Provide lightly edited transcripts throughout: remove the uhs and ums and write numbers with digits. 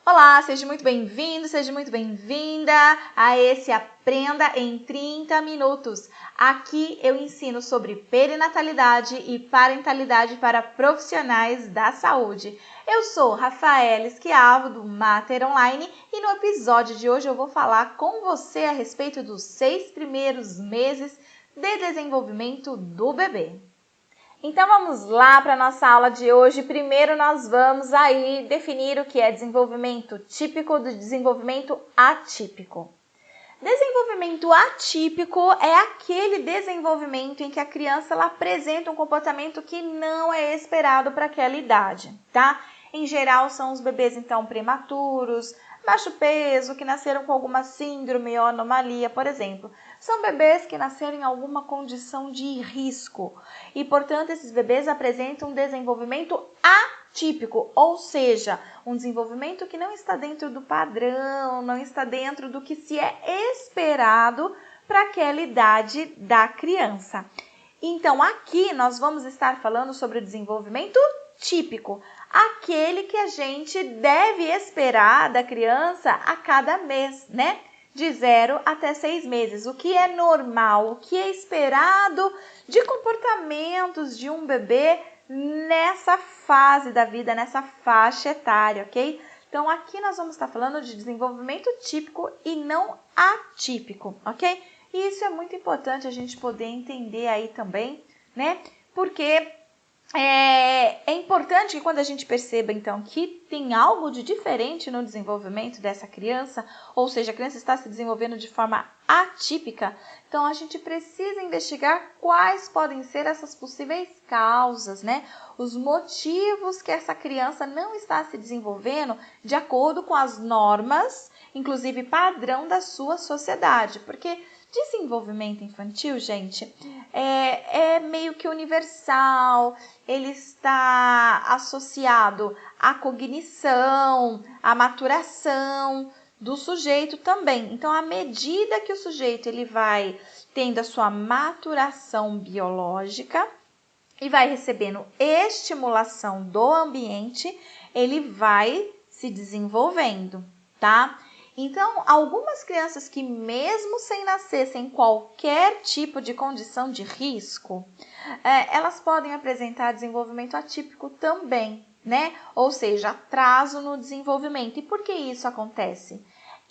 Olá, seja muito bem-vindo, seja muito bem-vinda a esse Aprenda em 30 Minutos. Aqui eu ensino sobre perinatalidade e parentalidade para profissionais da saúde. Eu sou Rafaela Esquiavo, do Mater Online, e no episódio de hoje eu vou falar com você a respeito dos 6 primeiros meses de desenvolvimento do bebê. Então vamos lá para a nossa aula de hoje. Primeiro nós vamos aí definir o que é desenvolvimento típico do desenvolvimento atípico. Desenvolvimento atípico é aquele desenvolvimento em que a criança ela apresenta um comportamento que não é esperado para aquela idade, tá? Em geral são os bebês então prematuros, baixo peso, que nasceram com alguma síndrome ou anomalia, por exemplo. São bebês que nasceram em alguma condição de risco e, portanto, esses bebês apresentam um desenvolvimento atípico, ou seja, um desenvolvimento que não está dentro do padrão, não está dentro do que se é esperado para aquela idade da criança. Então, aqui nós vamos estar falando sobre o desenvolvimento típico, aquele que a gente deve esperar da criança a cada mês, né? De 0 até 6 meses. O que é normal, o que é esperado de comportamentos de um bebê nessa fase da vida, nessa faixa etária, ok? Então, aqui nós vamos estar falando de desenvolvimento típico e não atípico, ok? E isso é muito importante a gente poder entender aí também, né? Porque é importante que quando a gente perceba, então, que tem algo de diferente no desenvolvimento dessa criança, ou seja, a criança está se desenvolvendo de forma atípica, então a gente precisa investigar quais podem ser essas possíveis causas, né? Os motivos que essa criança não está se desenvolvendo de acordo com as normas, inclusive padrão da sua sociedade, porque desenvolvimento infantil, gente, é meio que universal, ele está associado à cognição, à maturação do sujeito também. Então, à medida que o sujeito ele vai tendo a sua maturação biológica e vai recebendo estimulação do ambiente, ele vai se desenvolvendo, tá? Então, algumas crianças que mesmo sem nascer, sem qualquer tipo de condição de risco, elas podem apresentar desenvolvimento atípico também, né? Ou seja, atraso no desenvolvimento. E por que isso acontece?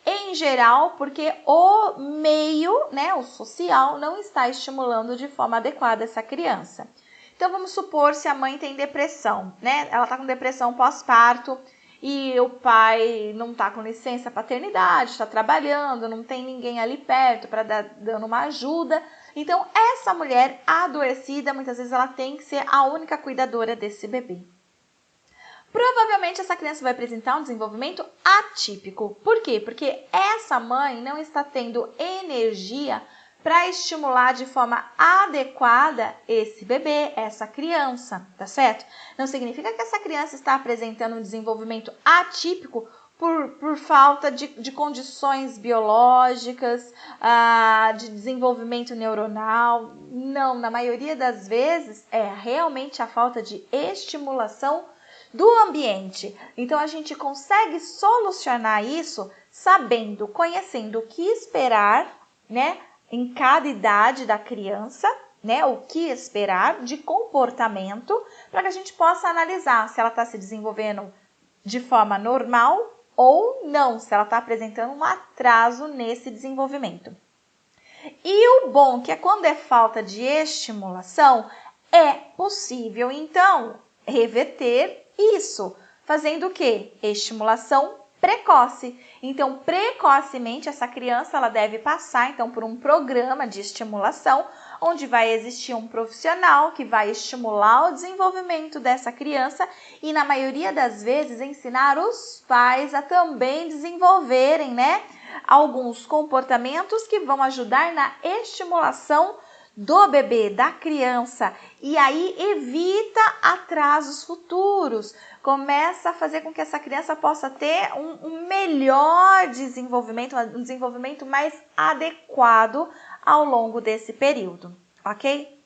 Em geral, porque o meio, né, o social, não está estimulando de forma adequada essa criança. Então, vamos supor se a mãe tem depressão, né? Ela está com depressão pós-parto, e o pai não está com licença paternidade, está trabalhando, não tem ninguém ali perto para dando uma ajuda. Então, essa mulher adoecida, muitas vezes ela tem que ser a única cuidadora desse bebê. Provavelmente essa criança vai apresentar um desenvolvimento atípico. Por quê? Porque essa mãe não está tendo energia para estimular de forma adequada esse bebê, essa criança, tá certo? Não significa que essa criança está apresentando um desenvolvimento atípico por falta de condições biológicas, de desenvolvimento neuronal. Não, na maioria das vezes é realmente a falta de estimulação do ambiente. Então, a gente consegue solucionar isso sabendo, conhecendo o que esperar, né? Em cada idade da criança, né? O que esperar de comportamento para que a gente possa analisar se ela está se desenvolvendo de forma normal ou não, se ela está apresentando um atraso nesse desenvolvimento. E o bom que é quando é falta de estimulação, é possível, então, reverter isso, fazendo o quê? Estimulação precoce. Então, precocemente, essa criança ela deve passar então por um programa de estimulação, onde vai existir um profissional que vai estimular o desenvolvimento dessa criança e, na maioria das vezes, ensinar os pais a também desenvolverem, né, alguns comportamentos que vão ajudar na estimulação do bebê, da criança, e aí evita atrasos futuros, começa a fazer com que essa criança possa ter um melhor desenvolvimento, um desenvolvimento mais adequado ao longo desse período, ok?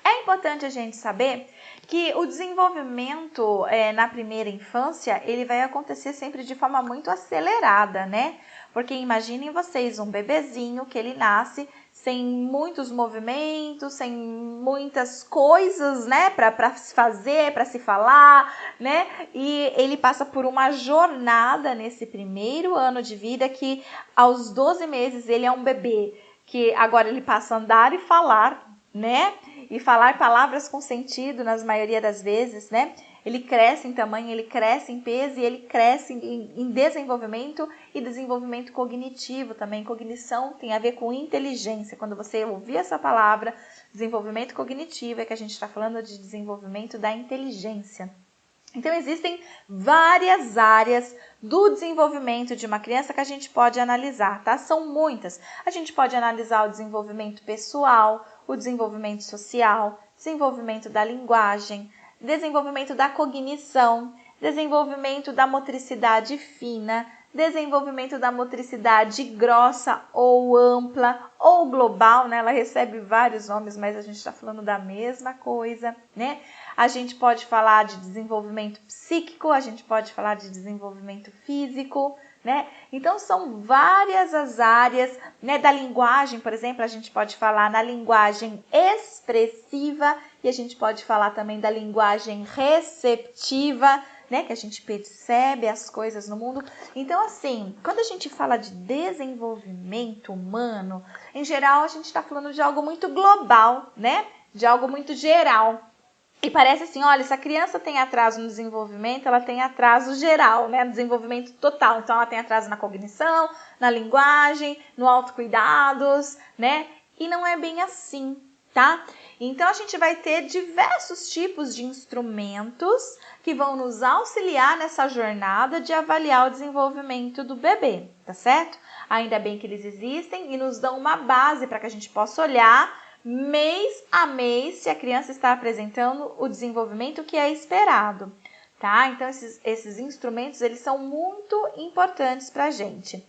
É importante a gente saber que o desenvolvimento na primeira infância, ele vai acontecer sempre de forma muito acelerada, né? Porque imaginem vocês um bebezinho que ele nasce sem muitos movimentos, sem muitas coisas, né, para se fazer, para se falar, né? E ele passa por uma jornada nesse primeiro ano de vida que aos 12 meses ele é um bebê, que agora ele passa a andar e falar, né? E falar palavras com sentido nas maioria das vezes, né? Ele cresce em tamanho, ele cresce em peso e ele cresce em desenvolvimento e desenvolvimento cognitivo também. Cognição tem a ver com inteligência. Quando você ouvir essa palavra, desenvolvimento cognitivo, é que a gente está falando de desenvolvimento da inteligência. Então, existem várias áreas do desenvolvimento de uma criança que a gente pode analisar, tá? São muitas. A gente pode analisar o desenvolvimento pessoal, o desenvolvimento social, desenvolvimento da linguagem, desenvolvimento da cognição, desenvolvimento da motricidade fina, desenvolvimento da motricidade grossa ou ampla ou global, né? Ela recebe vários nomes, mas a gente está falando da mesma coisa, né? A gente pode falar de desenvolvimento psíquico, a gente pode falar de desenvolvimento físico, né? Então, são várias as áreas, né? Da linguagem, por exemplo, a gente pode falar na linguagem expressiva e a gente pode falar também da linguagem receptiva, né? Que a gente percebe as coisas no mundo. Então, assim, quando a gente fala de desenvolvimento humano, em geral, a gente está falando de algo muito global, né? De algo muito geral. E parece assim, olha, se a criança tem atraso no desenvolvimento, ela tem atraso geral, né? No desenvolvimento total. Então, ela tem atraso na cognição, na linguagem, no autocuidados, né? E não é bem assim, tá? Então, a gente vai ter diversos tipos de instrumentos que vão nos auxiliar nessa jornada de avaliar o desenvolvimento do bebê, tá certo? Ainda bem que eles existem e nos dão uma base para que a gente possa olhar mês a mês se a criança está apresentando o desenvolvimento que é esperado, tá? Então, esses instrumentos, eles são muito importantes para a gente.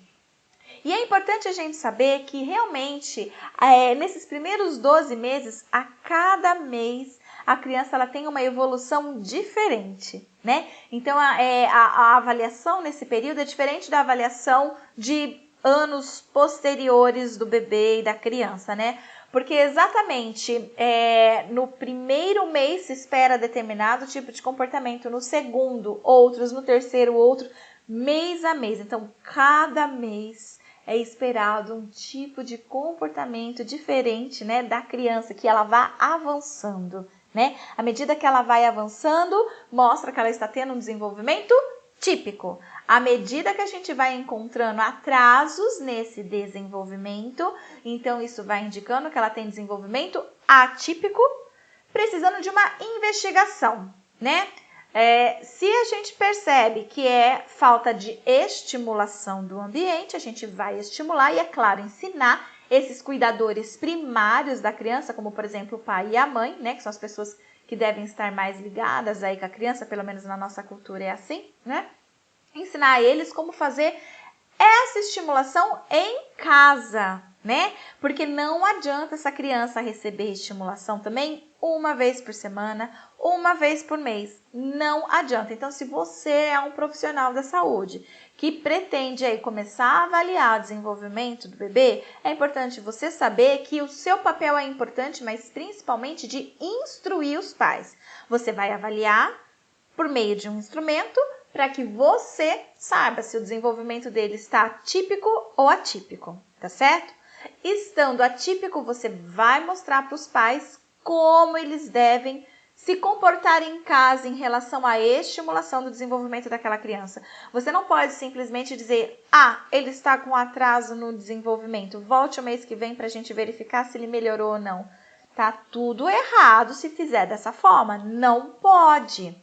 E é importante a gente saber que realmente, nesses primeiros 12 meses, a cada mês, a criança ela tem uma evolução diferente, né? Então, a avaliação nesse período é diferente da avaliação de anos posteriores do bebê e da criança, né? Porque exatamente no primeiro mês se espera determinado tipo de comportamento, no segundo, outros, no terceiro, outro, mês a mês. Então, cada mês é esperado um tipo de comportamento diferente, né, da criança, que ela vá avançando, né? À medida que ela vai avançando, mostra que ela está tendo um desenvolvimento típico. À medida que a gente vai encontrando atrasos nesse desenvolvimento, então isso vai indicando que ela tem desenvolvimento atípico, precisando de uma investigação, né? Se a gente percebe que é falta de estimulação do ambiente, a gente vai estimular e, é claro, ensinar esses cuidadores primários da criança, como, por exemplo, o pai e a mãe, né? Que são as pessoas que devem estar mais ligadas aí com a criança, pelo menos na nossa cultura é assim, né? Ensinar eles como fazer essa estimulação em casa, né? Porque não adianta essa criança receber estimulação também uma vez por semana, uma vez por mês. Não adianta. Então, se você é um profissional da saúde que pretende aí começar a avaliar o desenvolvimento do bebê, é importante você saber que o seu papel é importante, mas principalmente de instruir os pais. Você vai avaliar por meio de um instrumento para que você saiba se o desenvolvimento dele está típico ou atípico, tá certo? Estando atípico, você vai mostrar para os pais como eles devem se comportar em casa em relação à estimulação do desenvolvimento daquela criança. Você não pode simplesmente dizer, ele está com atraso no desenvolvimento, volte o mês que vem para a gente verificar se ele melhorou ou não. Tá tudo errado se fizer dessa forma, não pode.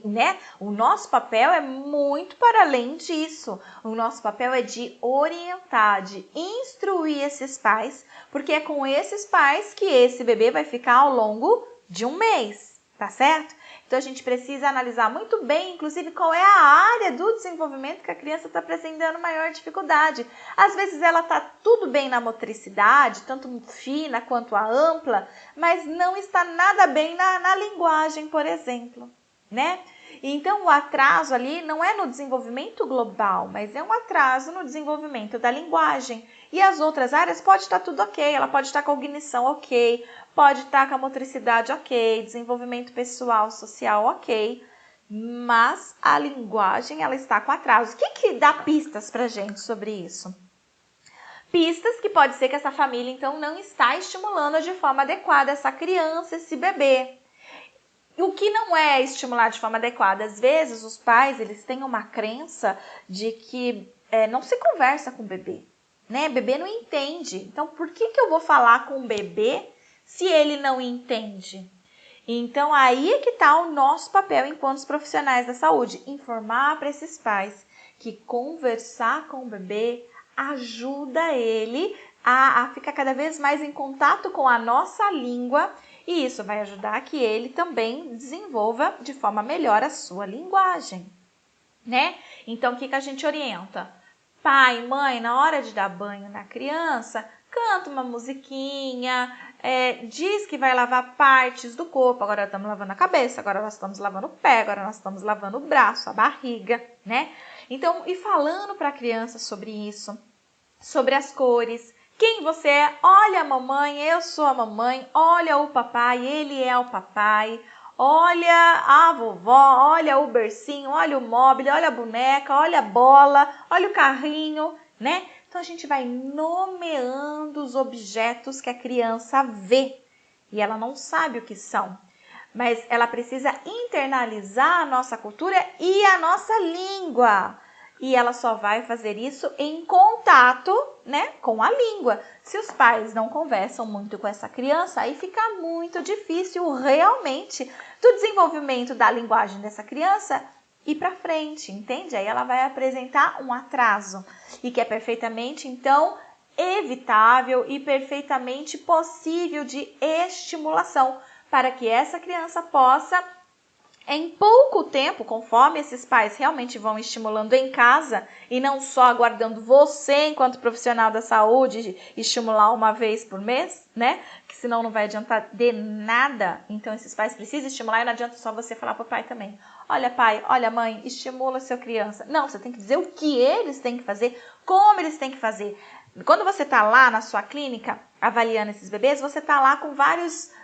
Né? O nosso papel é muito para além disso. O nosso papel é de orientar, de instruir esses pais, porque é com esses pais que esse bebê vai ficar ao longo de um mês, tá certo? Então, a gente precisa analisar muito bem, inclusive, qual é a área do desenvolvimento que a criança está apresentando maior dificuldade. Às vezes, ela está tudo bem na motricidade, tanto fina quanto a ampla, mas não está nada bem na linguagem, por exemplo, né? Então, o atraso ali não é no desenvolvimento global, mas é um atraso no desenvolvimento da linguagem. E as outras áreas pode estar tudo ok, ela pode estar com a cognição ok, pode estar com a motricidade ok, desenvolvimento pessoal, social ok, mas a linguagem ela está com atraso. O que dá pistas pra gente sobre isso? Pistas que pode ser que essa família, então, não está estimulando de forma adequada essa criança, esse bebê. O que não é estimular de forma adequada? Às vezes, os pais eles têm uma crença de que não se conversa com o bebê, né? Bebê não entende. Então, por que eu vou falar com o bebê se ele não entende? Então, aí é que está o nosso papel enquanto profissionais da saúde. Informar para esses pais que conversar com o bebê ajuda ele a ficar cada vez mais em contato com a nossa língua e isso vai ajudar que ele também desenvolva de forma melhor a sua linguagem, né? Então, o que a gente orienta? Pai, mãe, na hora de dar banho na criança, canta uma musiquinha, diz que vai lavar partes do corpo. Agora estamos lavando a cabeça, agora nós estamos lavando o pé, agora nós estamos lavando o braço, a barriga, né? Então, e falando para a criança sobre isso, sobre as cores, quem você é? Olha a mamãe, eu sou a mamãe, olha o papai, ele é o papai, olha a vovó, olha o bercinho, olha o móvel, olha a boneca, olha a bola, olha o carrinho, né? Então, a gente vai nomeando os objetos que a criança vê e ela não sabe o que são, mas ela precisa internalizar a nossa cultura e a nossa língua. E ela só vai fazer isso em contato, né, com a língua. Se os pais não conversam muito com essa criança, aí fica muito difícil realmente do desenvolvimento da linguagem dessa criança ir para frente, entende? Aí ela vai apresentar um atraso e que é perfeitamente, então, evitável e perfeitamente possível de estimulação para que essa criança possa em pouco tempo, conforme esses pais realmente vão estimulando em casa e não só aguardando você, enquanto profissional da saúde, estimular uma vez por mês, né? Que senão não vai adiantar de nada. Então, esses pais precisam estimular e não adianta só você falar para o pai também. Olha, pai, olha, mãe, estimula a sua criança. Não, você tem que dizer o que eles têm que fazer, como eles têm que fazer. Quando você está lá na sua clínica avaliando esses bebês, você está lá com vários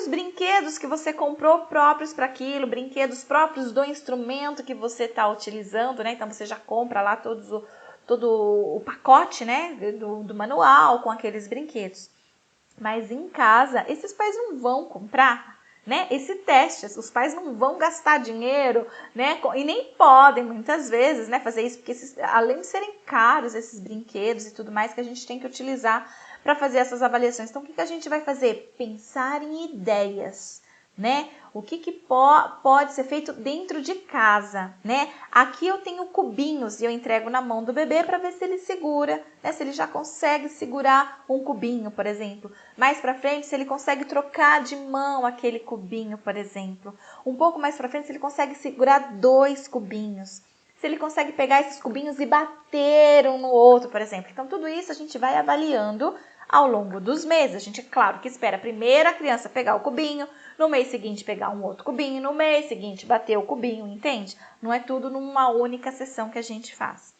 brinquedos que você comprou próprios para aquilo, brinquedos próprios do instrumento que você está utilizando, né? Então, você já compra lá todo o pacote, né? Do manual com aqueles brinquedos. Mas em casa, esses pais não vão comprar, né? Esse teste, os pais não vão gastar dinheiro, né? E nem podem, muitas vezes, né? Fazer isso, porque além de serem caros esses brinquedos e tudo mais que a gente tem que utilizar para fazer essas avaliações. Então, o que a gente vai fazer? Pensar em ideias, né? O que pode ser feito dentro de casa, né? Aqui eu tenho cubinhos e eu entrego na mão do bebê para ver se ele segura, né? Se ele já consegue segurar um cubinho, por exemplo. Mais para frente, se ele consegue trocar de mão aquele cubinho, por exemplo. Um pouco mais para frente, se ele consegue segurar 2 cubinhos. Se ele consegue pegar esses cubinhos e bater um no outro, por exemplo. Então, tudo isso a gente vai avaliando ao longo dos meses. A gente, claro, que espera primeiro a criança pegar o cubinho, no mês seguinte pegar um outro cubinho, no mês seguinte bater o cubinho, entende? Não é tudo numa única sessão que a gente faz.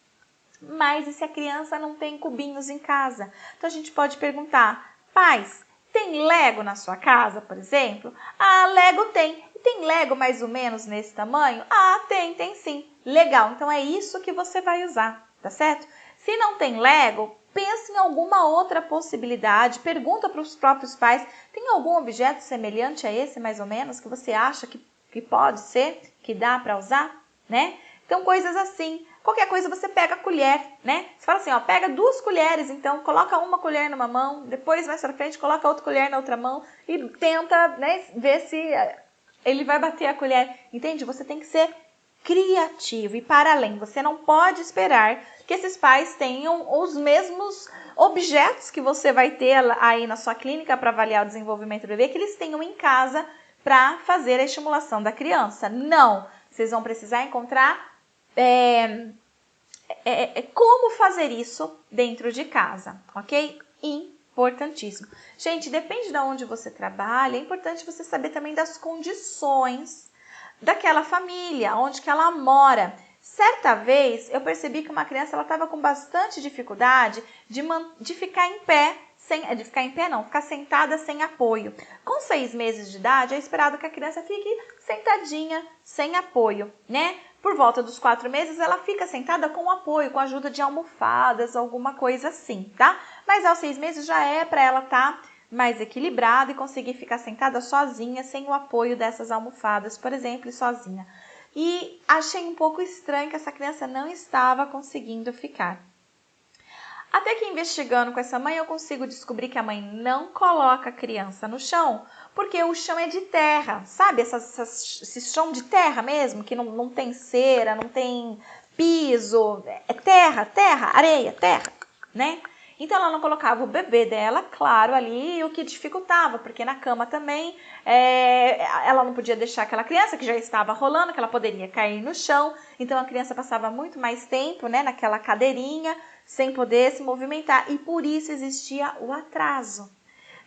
Mas e se a criança não tem cubinhos em casa? Então, a gente pode perguntar, pais, tem Lego na sua casa, por exemplo? Ah, Lego tem. E tem Lego mais ou menos nesse tamanho? Ah, tem sim. Legal, então é isso que você vai usar, tá certo? Se não tem Lego, pense em alguma outra possibilidade, pergunta para os próprios pais, tem algum objeto semelhante a esse, mais ou menos, que você acha que pode ser, que dá para usar, né? Então, coisas assim. Qualquer coisa você pega a colher, né? Você fala assim, ó, pega 2 colheres, então coloca uma colher numa mão, depois mais pra frente coloca outra colher na outra mão e tenta, né, ver se ele vai bater a colher, entende? Você tem que ser criativo e para além. Você não pode esperar que esses pais tenham os mesmos objetos que você vai ter aí na sua clínica para avaliar o desenvolvimento do bebê, que eles tenham em casa para fazer a estimulação da criança. Não, vocês vão precisar encontrar como fazer isso dentro de casa, ok? Importantíssimo. Gente, depende de onde você trabalha, é importante você saber também das condições daquela família, onde que ela mora. Certa vez, eu percebi que uma criança estava com bastante dificuldade de ficar em pé, ficar sentada sem apoio. Com 6 meses de idade, é esperado que a criança fique sentadinha, sem apoio, né? Por volta dos 4 meses, ela fica sentada com apoio, com a ajuda de almofadas, alguma coisa assim, tá? Mas aos 6 meses já é para ela estar mais equilibrada e conseguir ficar sentada sozinha, sem o apoio dessas almofadas, por exemplo, e sozinha. E achei um pouco estranho que essa criança não estava conseguindo ficar. Até que investigando com essa mãe, eu consigo descobrir que a mãe não coloca a criança no chão, porque o chão é de terra, sabe? Esse chão de terra mesmo, que não tem cera, não tem piso, é terra, areia, terra, né? Então, ela não colocava o bebê dela, claro, ali, o que dificultava, porque na cama também ela não podia deixar aquela criança que já estava rolando, que ela poderia cair no chão. Então, a criança passava muito mais tempo, né, naquela cadeirinha, sem poder se movimentar. E por isso existia o atraso,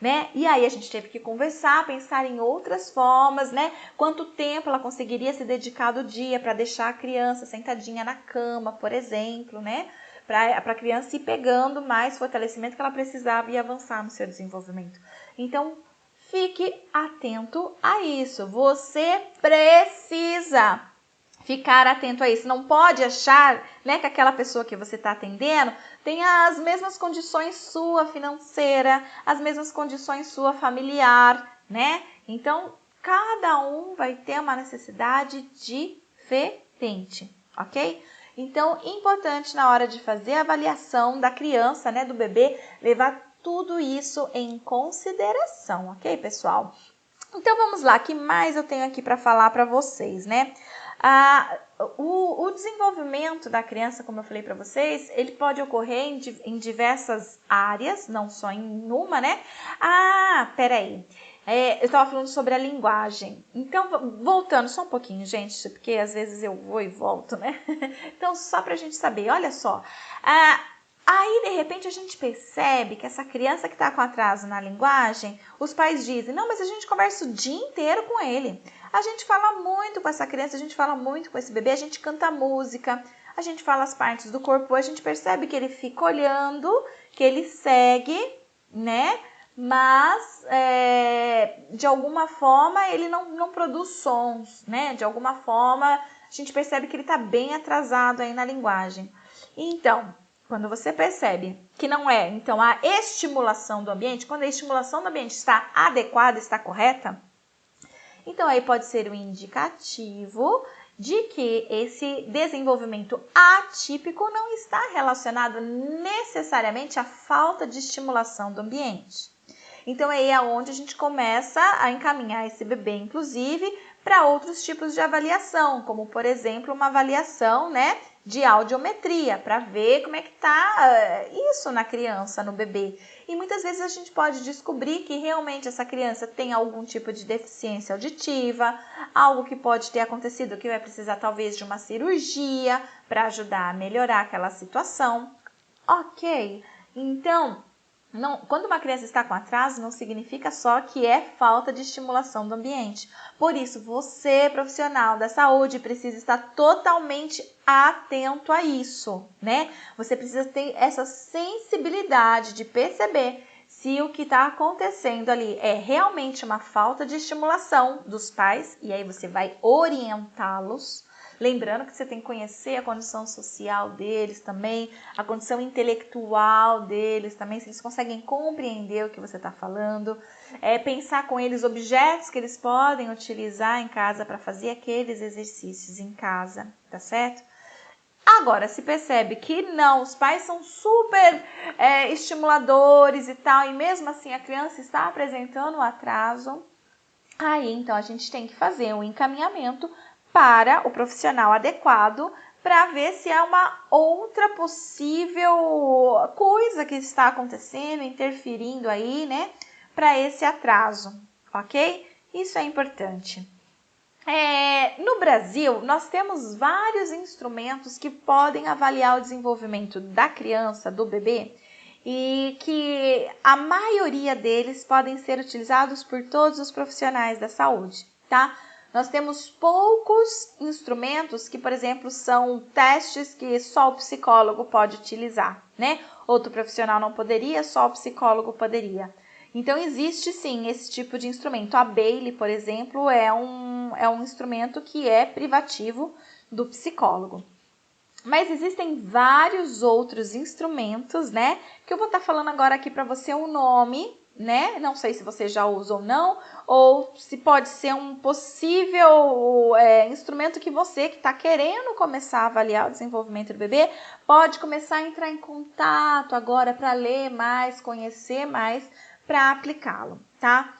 né? E aí a gente teve que conversar, pensar em outras formas, né? Quanto tempo ela conseguiria se dedicar do dia para deixar a criança sentadinha na cama, por exemplo, né? Para a criança ir pegando mais fortalecimento que ela precisava e avançar no seu desenvolvimento. Então, fique atento a isso. Você precisa ficar atento a isso. Não pode achar, né, que aquela pessoa que você está atendendo tem as mesmas condições sua financeira, as mesmas condições sua familiar, né? Então, cada um vai ter uma necessidade diferente, ok? Então, importante na hora de fazer a avaliação da criança, né, do bebê, levar tudo isso em consideração, ok, pessoal? Então, vamos lá, o que mais eu tenho aqui para falar para vocês, né? O desenvolvimento da criança, como eu falei para vocês, ele pode ocorrer em diversas áreas, não só em uma, né? Peraí. Eu estava falando sobre a linguagem. Então, voltando só um pouquinho, gente, porque às vezes eu vou e volto, né? Então, só para a gente saber, olha só. Aí, de repente, a gente percebe que essa criança que está com atraso na linguagem, os pais dizem, não, mas a gente conversa o dia inteiro com ele. A gente fala muito com essa criança, a gente fala muito com esse bebê, a gente canta música, a gente fala as partes do corpo, a gente percebe que ele fica olhando, que ele segue, né? Mas, de alguma forma, ele não produz sons, né? De alguma forma, a gente percebe que ele está bem atrasado aí na linguagem. Então, quando você percebe que não é, então, a estimulação do ambiente, quando a estimulação do ambiente está adequada, está correta, então aí pode ser um indicativo de que esse desenvolvimento atípico não está relacionado necessariamente à falta de estimulação do ambiente. Então aí é onde a gente começa a encaminhar esse bebê, inclusive, para outros tipos de avaliação, como, por exemplo, uma avaliação, né, de audiometria, para ver como é que está isso na criança, no bebê. E muitas vezes a gente pode descobrir que realmente essa criança tem algum tipo de deficiência auditiva, algo que pode ter acontecido que vai precisar talvez de uma cirurgia para ajudar a melhorar aquela situação. Ok, então, quando uma criança está com atraso, não significa só que é falta de estimulação do ambiente. Por isso, você, profissional da saúde, precisa estar totalmente atento a isso, né? Você precisa ter essa sensibilidade de perceber se o que está acontecendo ali é realmente uma falta de estimulação dos pais, e aí você vai orientá-los. Lembrando que você tem que conhecer a condição social deles também, a condição intelectual deles também, se eles conseguem compreender o que você está falando. Pensar com eles objetos que eles podem utilizar em casa para fazer aqueles exercícios em casa, tá certo? Agora, se percebe que não, os pais são super estimuladores e tal, e mesmo assim a criança está apresentando um atraso, aí então a gente tem que fazer um encaminhamento para o profissional adequado para ver se há uma outra possível coisa que está acontecendo, interferindo aí, né, para esse atraso, ok? Isso é importante. No Brasil, nós temos vários instrumentos que podem avaliar o desenvolvimento da criança, do bebê, e que a maioria deles podem ser utilizados por todos os profissionais da saúde, tá? Nós temos poucos instrumentos que, por exemplo, são testes que só o psicólogo pode utilizar, né? Outro profissional não poderia, só o psicólogo poderia. Então, existe sim esse tipo de instrumento. A Bayley, por exemplo, é um instrumento que é privativo do psicólogo. Mas existem vários outros instrumentos, né? Que eu vou estar falando agora aqui para você o nome, né? Não sei se você já usa ou não, ou se pode ser um possível instrumento que você que está querendo começar a avaliar o desenvolvimento do bebê, pode começar a entrar em contato agora para ler mais, conhecer mais, para aplicá-lo, tá?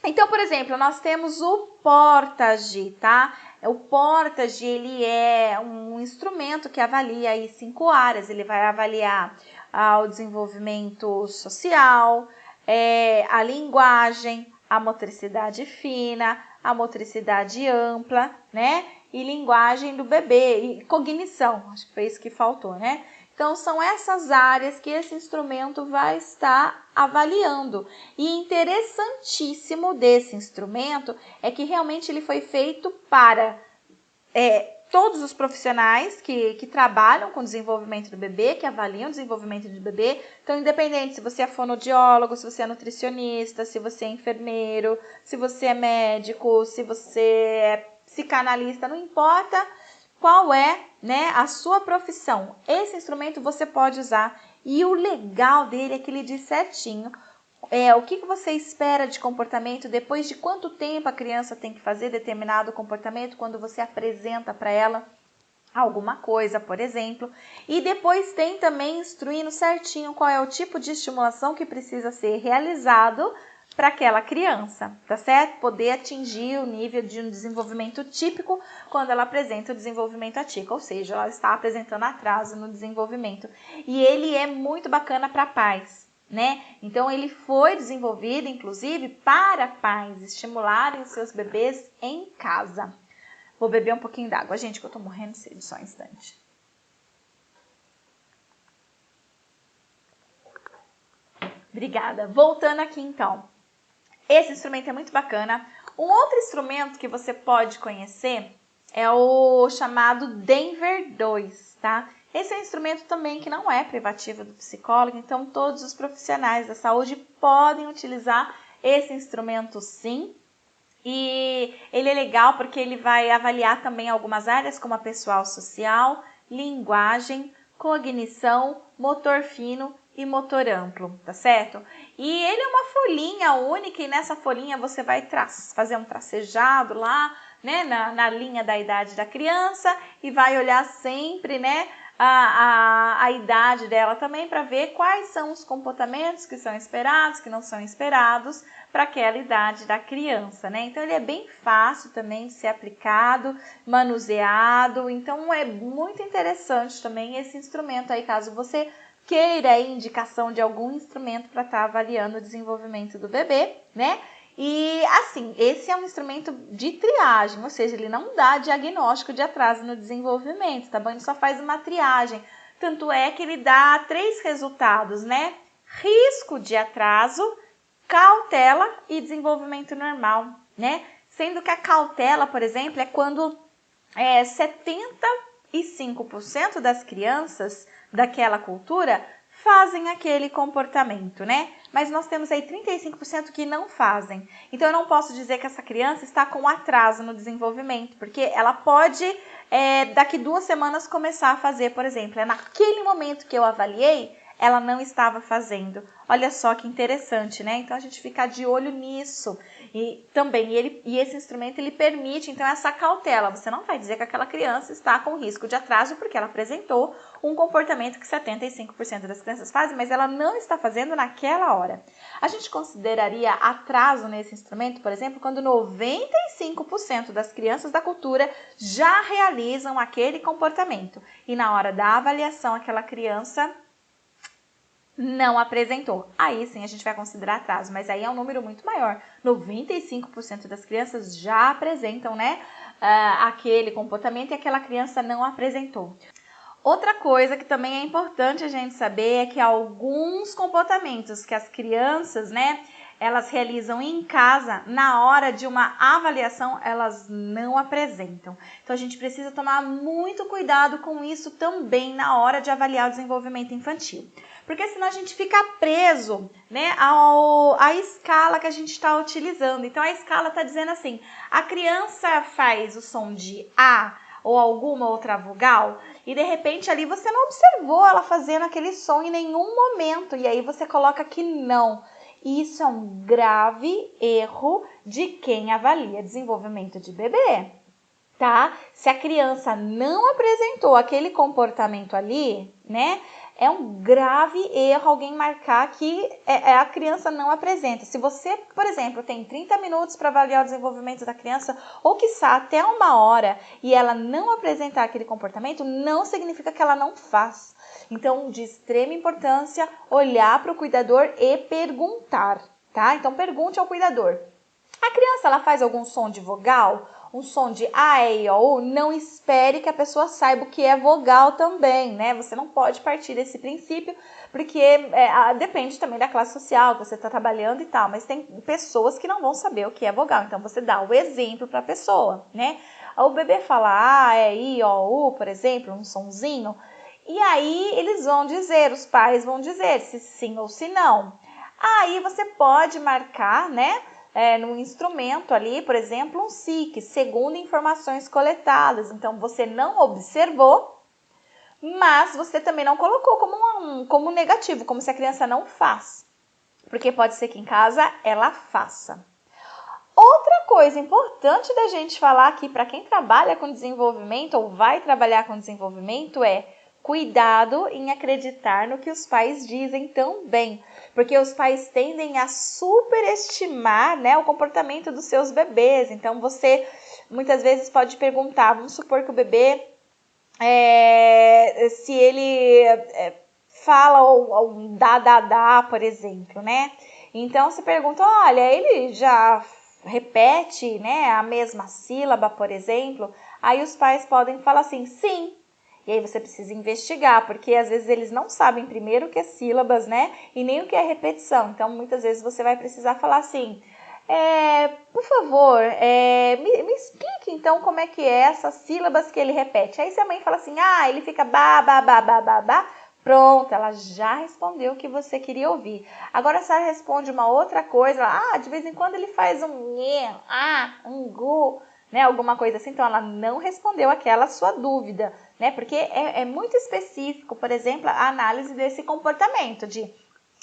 Então, por exemplo, nós temos o Portage, tá? O Portage, ele é um instrumento que avalia aí 5 áreas. Ele vai avaliar o desenvolvimento social, a linguagem, a motricidade fina, a motricidade ampla, né? E linguagem do bebê, e cognição, acho que foi isso que faltou, né? Então, são essas áreas que esse instrumento vai estar avaliando. E interessantíssimo desse instrumento é que realmente ele foi feito para todos os profissionais que trabalham com o desenvolvimento do bebê, que avaliam o desenvolvimento do bebê. Então, independente se você é fonoaudiólogo, se você é nutricionista, se você é enfermeiro, se você é médico, se você é psicanalista, não importa qual é, né, a sua profissão. Esse instrumento você pode usar e o legal dele é que ele diz certinho o que você espera de comportamento, depois de quanto tempo a criança tem que fazer determinado comportamento quando você apresenta para ela alguma coisa, por exemplo. E depois tem também instruindo certinho qual é o tipo de estimulação que precisa ser realizado para aquela criança, tá certo? Poder atingir o nível de um desenvolvimento típico quando ela apresenta o desenvolvimento atípico, ou seja, ela está apresentando atraso no desenvolvimento. E ele é muito bacana para pais, né? Então, ele foi desenvolvido, inclusive, para pais estimularem os seus bebês em casa. Vou beber um pouquinho d'água, gente, que eu tô morrendo de sede, só um instante. Obrigada. Voltando aqui, então. Esse instrumento é muito bacana. Um outro instrumento que você pode conhecer é o chamado Denver 2, tá? Esse é um instrumento também que não é privativo do psicólogo, então todos os profissionais da saúde podem utilizar esse instrumento sim. E ele é legal porque ele vai avaliar também algumas áreas como a pessoal social, linguagem, cognição, motor fino e motor amplo, tá certo? E ele é uma folhinha única e nessa folhinha você vai fazer um tracejado lá, né, na linha da idade da criança e vai olhar sempre, né, a idade dela também para ver quais são os comportamentos que são esperados, que não são esperados para aquela idade da criança, né? Então, ele é bem fácil também de ser aplicado, manuseado, então é muito interessante também esse instrumento aí, caso você queira a indicação de algum instrumento para estar avaliando o desenvolvimento do bebê, né? E assim, esse é um instrumento de triagem, ou seja, ele não dá diagnóstico de atraso no desenvolvimento, tá bom? Ele só faz uma triagem. Tanto é que ele dá 3 resultados, né? Risco de atraso, cautela e desenvolvimento normal, né? Sendo que a cautela, por exemplo, é quando 75% das crianças daquela cultura fazem aquele comportamento, né? Mas nós temos aí 35% que não fazem. Então, eu não posso dizer que essa criança está com atraso no desenvolvimento, porque ela pode, daqui 2 semanas, começar a fazer, por exemplo. Naquele momento que eu avaliei, ela não estava fazendo. Olha só que interessante, né? Então, a gente fica de olho nisso. E também, esse instrumento, ele permite, então, essa cautela. Você não vai dizer que aquela criança está com risco de atraso porque ela apresentou um comportamento que 75% das crianças fazem, mas ela não está fazendo naquela hora. A gente consideraria atraso nesse instrumento, por exemplo, quando 95% das crianças da cultura já realizam aquele comportamento. E na hora da avaliação, aquela criança não apresentou. Aí sim a gente vai considerar atraso, mas aí é um número muito maior. 95% das crianças já apresentam, né, aquele comportamento e aquela criança não apresentou. Outra coisa que também é importante a gente saber é que alguns comportamentos que as crianças, né, elas realizam em casa, na hora de uma avaliação, elas não apresentam. Então, a gente precisa tomar muito cuidado com isso também na hora de avaliar o desenvolvimento infantil. Porque senão a gente fica preso, né, à escala que a gente está utilizando. Então, a escala está dizendo assim, a criança faz o som de A ou alguma outra vogal e de repente ali você não observou ela fazendo aquele som em nenhum momento e aí você coloca que não. Isso é um grave erro de quem avalia desenvolvimento de bebê, tá? Se a criança não apresentou aquele comportamento ali, né? É um grave erro alguém marcar que a criança não apresenta. Se você, por exemplo, tem 30 minutos para avaliar o desenvolvimento da criança, ou quiçá até 1 hora, e ela não apresentar aquele comportamento, não significa que ela não faz. Então, de extrema importância, olhar para o cuidador e perguntar, tá? Então, pergunte ao cuidador. A criança, ela faz algum som de vogal? Um som de A, E, I, O, U? Não espere que a pessoa saiba o que é vogal também, né? Você não pode partir desse princípio, porque depende também da classe social que você está trabalhando e tal, mas tem pessoas que não vão saber o que é vogal, então você dá o exemplo para a pessoa, né? O bebê fala A, E, I, O, U, por exemplo, um sonzinho, e aí eles vão dizer, os pais vão dizer se sim ou se não. Aí você pode marcar, né? No instrumento ali, por exemplo, um SIC, segundo informações coletadas. Então, você não observou, mas você também não colocou como negativo, como se a criança não faz. Porque pode ser que em casa ela faça. Outra coisa importante da gente falar aqui para quem trabalha com desenvolvimento ou vai trabalhar com desenvolvimento é cuidado em acreditar no que os pais dizem também, porque os pais tendem a superestimar, né, o comportamento dos seus bebês. Então, você muitas vezes pode perguntar, vamos supor que o bebê, se ele fala ou dá, por exemplo, né? Então, você pergunta, olha, ele já repete, né, a mesma sílaba, por exemplo? Aí os pais podem falar assim, sim. E aí você precisa investigar, porque às vezes eles não sabem primeiro o que é sílabas, né? E nem o que é repetição. Então, muitas vezes você vai precisar falar assim, por favor, me explique então como é que é essas sílabas que ele repete. Aí se a mãe fala assim, ele fica ba, pronto, ela já respondeu o que você queria ouvir. Agora, se ela responde uma outra coisa, de vez em quando ele faz um nhê, um gu, né, alguma coisa assim, então ela não respondeu aquela sua dúvida, né, porque é muito específico, por exemplo, a análise desse comportamento de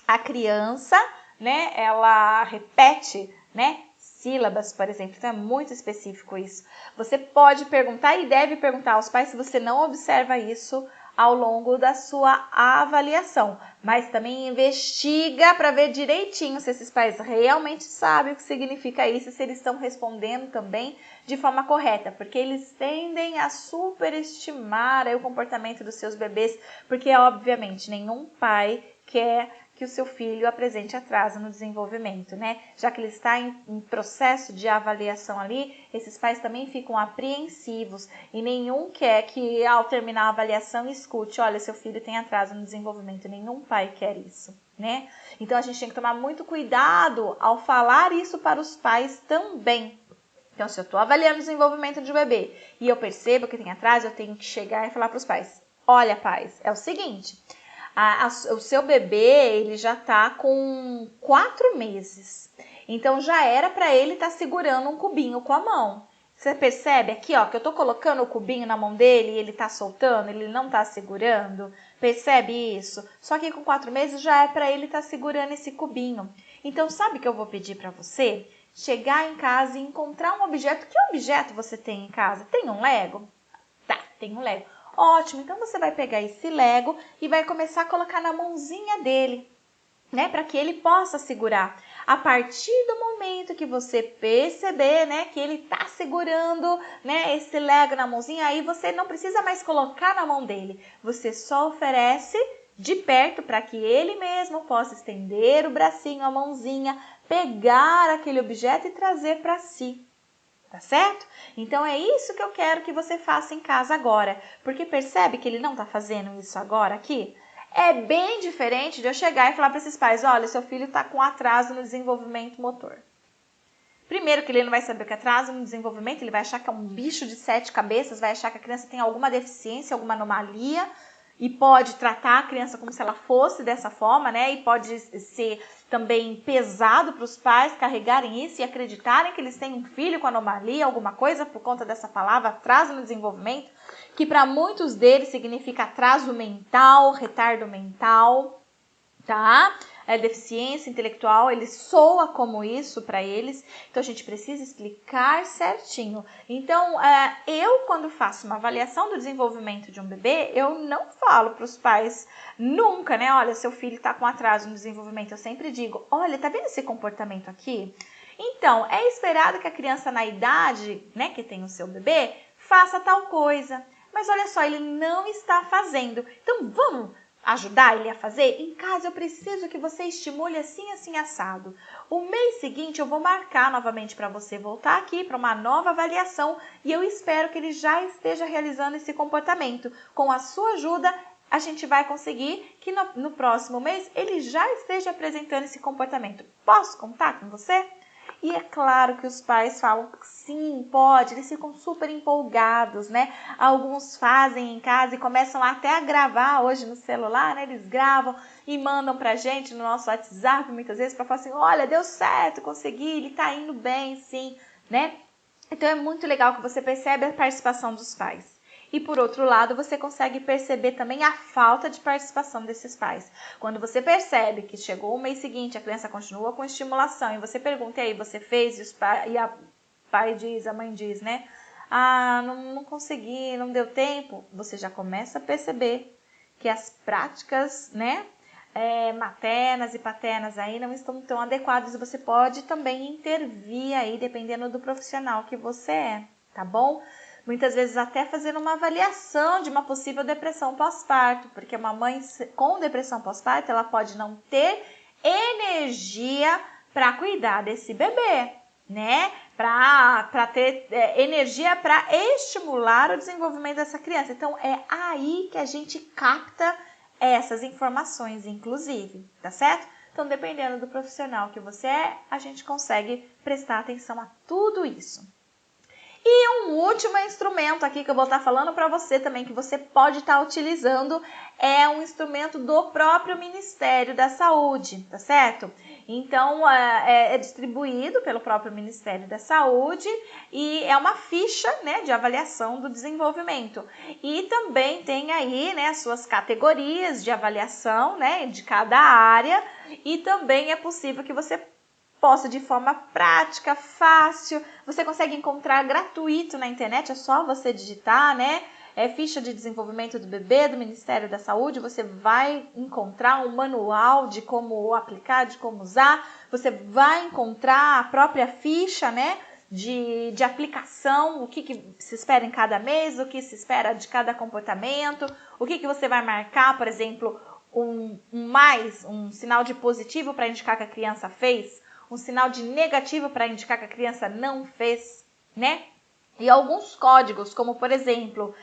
a criança, né, ela repete, né, sílabas, por exemplo, então é muito específico isso. Você pode perguntar e deve perguntar aos pais se você não observa isso ao longo da sua avaliação, mas também investiga para ver direitinho se esses pais realmente sabem o que significa isso, se eles estão respondendo também de forma correta, porque eles tendem a superestimar o comportamento dos seus bebês, porque obviamente nenhum pai quer que o seu filho apresente atraso no desenvolvimento, né? Já que ele está em processo de avaliação ali, esses pais também ficam apreensivos e nenhum quer que ao terminar a avaliação escute, olha, seu filho tem atraso no desenvolvimento, nenhum pai quer isso, né? Então a gente tem que tomar muito cuidado ao falar isso para os pais também. Então, se eu estou avaliando o desenvolvimento de um bebê e eu percebo que tem atraso, eu tenho que chegar e falar para os pais, olha, pais, é o seguinte, o seu bebê, ele já está com 4 meses. Então, já era para ele estar segurando um cubinho com a mão. Você percebe aqui, ó, que eu estou colocando o cubinho na mão dele e ele está soltando, ele não está segurando? Percebe isso? Só que com 4 meses já é para ele estar segurando esse cubinho. Então, sabe o que eu vou pedir para você? Chegar em casa e encontrar um objeto. Que objeto você tem em casa? Tem um Lego? Tá, tem um Lego. Ótimo, então você vai pegar esse Lego e vai começar a colocar na mãozinha dele, né? Para que ele possa segurar. A partir do momento que você perceber, né, que ele tá segurando, né, esse Lego na mãozinha, aí você não precisa mais colocar na mão dele. Você só oferece de perto para que ele mesmo possa estender o bracinho, a mãozinha, pegar aquele objeto e trazer para si. Tá certo? Então é isso que eu quero que você faça em casa agora, porque percebe que ele não está fazendo isso agora aqui? É bem diferente de eu chegar e falar para esses pais, olha, seu filho está com atraso no desenvolvimento motor. Primeiro que ele não vai saber o que é atraso no desenvolvimento, ele vai achar que é um bicho de 7 cabeças, vai achar que a criança tem alguma deficiência, alguma anomalia, e pode tratar a criança como se ela fosse dessa forma, né? E pode ser também pesado para os pais carregarem isso e acreditarem que eles têm um filho com anomalia, alguma coisa, por conta dessa palavra atraso no desenvolvimento, que para muitos deles significa atraso mental, retardo mental, tá? Deficiência intelectual, ele soa como isso para eles, então a gente precisa explicar certinho. Então, eu quando faço uma avaliação do desenvolvimento de um bebê, eu não falo para os pais nunca, né? Olha, seu filho está com atraso no desenvolvimento, eu sempre digo, olha, tá vendo esse comportamento aqui? Então, é esperado que a criança na idade, né, que tem o seu bebê, faça tal coisa, mas olha só, ele não está fazendo, então vamos ajudar ele a fazer? Em casa eu preciso que você estimule assim, assim, assado. O mês seguinte eu vou marcar novamente para você voltar aqui para uma nova avaliação e eu espero que ele já esteja realizando esse comportamento. Com a sua ajuda, a gente vai conseguir que no próximo mês ele já esteja apresentando esse comportamento. Posso contar com você? E é claro que os pais falam, sim, pode, eles ficam super empolgados, né? Alguns fazem em casa e começam até a gravar hoje no celular, né? Eles gravam e mandam pra gente no nosso WhatsApp muitas vezes para falar assim, olha, deu certo, consegui, ele tá indo bem, sim, né? Então é muito legal que você percebe a participação dos pais. E por outro lado, você consegue perceber também a falta de participação desses pais. Quando você percebe que chegou o mês seguinte, a criança continua com estimulação, e você pergunta, e aí, você fez? E a mãe diz, né? Ah, não consegui, não deu tempo. Você já começa a perceber que as práticas, né? Maternas e paternas aí não estão tão adequadas. Você pode também intervir aí, dependendo do profissional que você é, tá bom? Muitas vezes até fazendo uma avaliação de uma possível depressão pós-parto, porque uma mãe com depressão pós-parto, ela pode não ter energia para cuidar desse bebê, né? Para ter energia para estimular o desenvolvimento dessa criança. Então, é aí que a gente capta essas informações, inclusive, tá certo? Então, dependendo do profissional que você é, a gente consegue prestar atenção a tudo isso. E um último instrumento aqui que eu vou estar falando para você também, que você pode estar utilizando, é um instrumento do próprio Ministério da Saúde, tá certo? Então, é distribuído pelo próprio Ministério da Saúde e é uma ficha, né, de avaliação do desenvolvimento. E também tem aí, né, as suas categorias de avaliação, né, de cada área, e também é possível que você possa de forma prática, fácil, você consegue encontrar gratuito na internet, é só você digitar, né? Ficha de desenvolvimento do bebê do Ministério da Saúde, você vai encontrar um manual de como aplicar, de como usar, você vai encontrar a própria ficha, né? De aplicação, o que se espera em cada mês, o que se espera de cada comportamento, o que você vai marcar, por exemplo, um sinal de positivo para indicar que a criança fez, um sinal de negativo para indicar que a criança não fez, né? E alguns códigos, como por exemplo,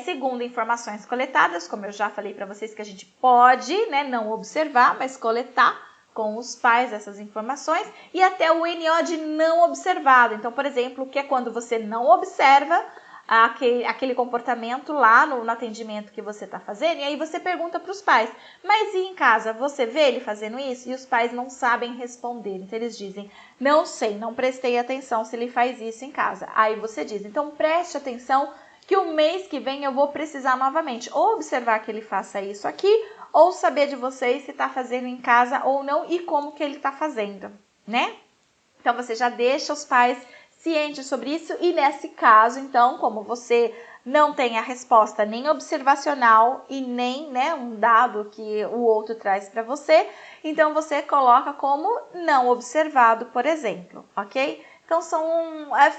segundo informações coletadas, como eu já falei para vocês que a gente pode, né, não observar, mas coletar com os pais essas informações, e até o NO de não observado. Então, por exemplo, que é quando você não observa aquele comportamento lá no atendimento que você está fazendo, e aí você pergunta para os pais, mas e em casa, você vê ele fazendo isso? E os pais não sabem responder, então eles dizem, não sei, não prestei atenção se ele faz isso em casa. Aí você diz, então preste atenção que o mês que vem eu vou precisar novamente, ou observar que ele faça isso aqui, ou saber de vocês se está fazendo em casa ou não, e como que ele está fazendo, né? Então você já deixa os pais ciente sobre isso, e nesse caso, então, como você não tem a resposta nem observacional e nem, né, um dado que o outro traz para você, então você coloca como não observado, por exemplo, ok? Então são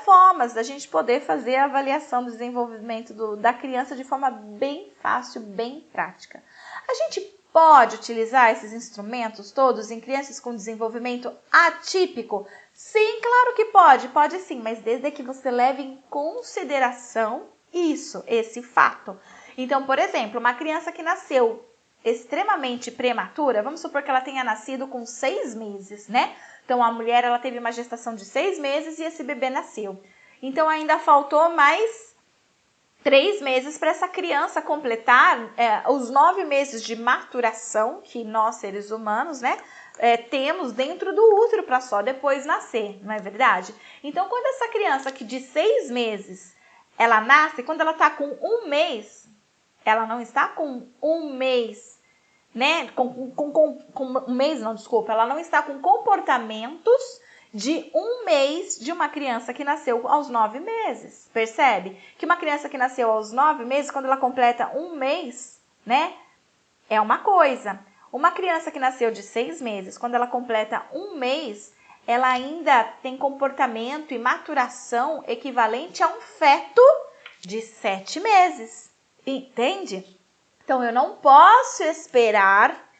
formas da gente poder fazer a avaliação do desenvolvimento da criança de forma bem fácil, bem prática. A gente pode utilizar esses instrumentos todos em crianças com desenvolvimento atípico? Sim, claro que pode sim, mas desde que você leve em consideração esse fato. Então, por exemplo, uma criança que nasceu extremamente prematura, vamos supor que ela tenha nascido com 6 meses, né? Então, a mulher ela teve uma gestação de 6 meses e esse bebê nasceu. Então, ainda faltou mais 3 meses para essa criança completar os 9 meses de maturação que nós, seres humanos, né, temos dentro do útero para só depois nascer, não é verdade? Então, quando essa criança aqui de 6 meses, ela nasce, quando ela está com 1 mês, ela não está com 1 mês, né? Com 1 mês, não, desculpa, ela não está com comportamentos de 1 mês de uma criança que nasceu aos 9 meses. Percebe? Que uma criança que nasceu aos 9 meses, quando ela completa 1 mês, né? É uma coisa. Uma criança que nasceu de 6 meses, quando ela completa 1 mês, ela ainda tem comportamento e maturação equivalente a um feto de 7 meses. Entende? Então, eu não posso esperar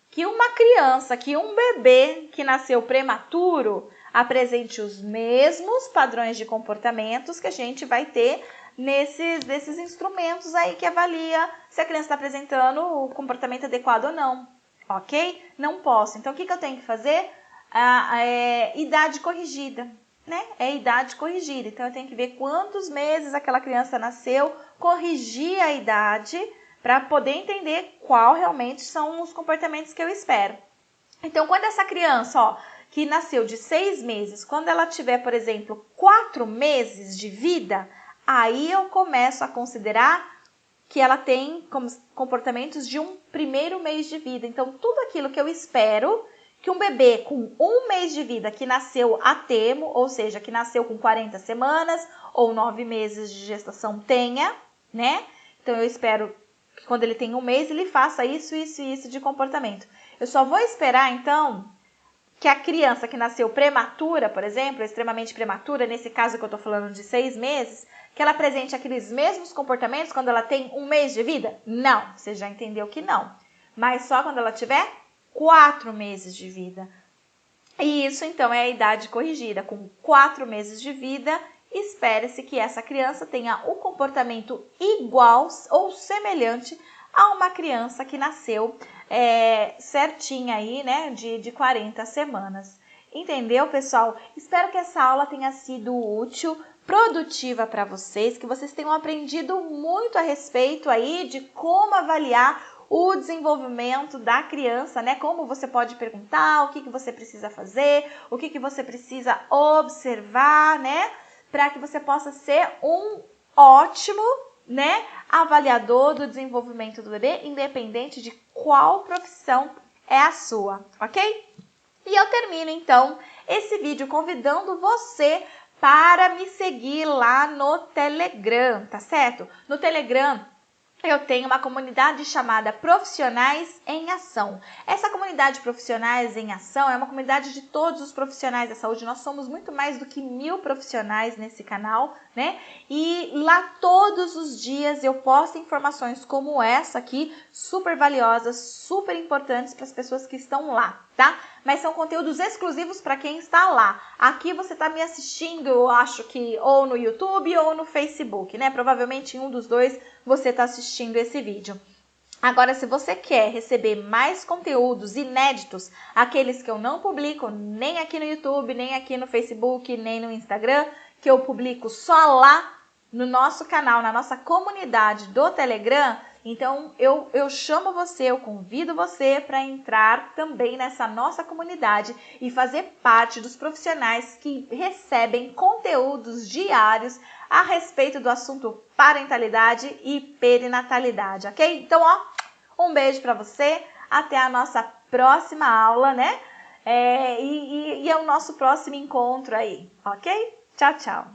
que uma criança, que um bebê que nasceu prematuro apresente os mesmos padrões de comportamentos que a gente vai ter desses instrumentos aí que avalia se a criança está apresentando o comportamento adequado ou não, ok? Não posso. Então, o que eu tenho que fazer? Idade corrigida, né? É idade corrigida. Então, eu tenho que ver quantos meses aquela criança nasceu, corrigir a idade para poder entender qual realmente são os comportamentos que eu espero. Então, quando essa criança, que nasceu de 6 meses, quando ela tiver, por exemplo, 4 meses de vida, aí eu começo a considerar que ela tem comportamentos de um primeiro mês de vida. Então, tudo aquilo que eu espero que um bebê com 1 mês de vida, que nasceu a termo, ou seja, que nasceu com 40 semanas ou 9 meses de gestação tenha, né? Então, eu espero que quando ele tem 1 mês, ele faça isso de comportamento. Eu só vou esperar, então, que a criança que nasceu prematura, por exemplo, extremamente prematura, nesse caso que eu tô falando de 6 meses, que ela apresente aqueles mesmos comportamentos quando ela tem 1 mês de vida? Não, você já entendeu que não. Mas só quando ela tiver 4 meses de vida. E isso, então, é a idade corrigida. Com 4 meses de vida, espera-se que essa criança tenha o comportamento igual ou semelhante a uma criança que nasceu certinha aí, né, de 40 semanas. Entendeu, pessoal? Espero que essa aula tenha sido útil, produtiva para vocês, que vocês tenham aprendido muito a respeito aí de como avaliar o desenvolvimento da criança, né? Como você pode perguntar, o que você precisa fazer, o que você precisa observar, né? Para que você possa ser um ótimo, né, avaliador do desenvolvimento do bebê, independente de qual profissão é a sua, ok? E eu termino, então, esse vídeo convidando você para me seguir lá no Telegram, tá certo? No Telegram, eu tenho uma comunidade chamada Profissionais em Ação. Essa comunidade Profissionais em Ação é uma comunidade de todos os profissionais da saúde. Nós somos muito mais do que 1000 profissionais nesse canal, né? E lá todos os dias eu posto informações como essa aqui, super valiosas, super importantes para as pessoas que estão lá, tá? Mas são conteúdos exclusivos para quem está lá. Aqui você está me assistindo, eu acho que ou no YouTube ou no Facebook, né? Provavelmente em um dos dois você está assistindo esse vídeo. Agora, se você quer receber mais conteúdos inéditos, aqueles que eu não publico nem aqui no YouTube, nem aqui no Facebook, nem no Instagram, que eu publico só lá no nosso canal, na nossa comunidade do Telegram, então eu chamo você, eu convido você para entrar também nessa nossa comunidade e fazer parte dos profissionais que recebem conteúdos diários a respeito do assunto parentalidade e perinatalidade, ok? Então, um beijo para você, até a nossa próxima aula, né? E é o nosso próximo encontro aí, ok? Tchau, tchau!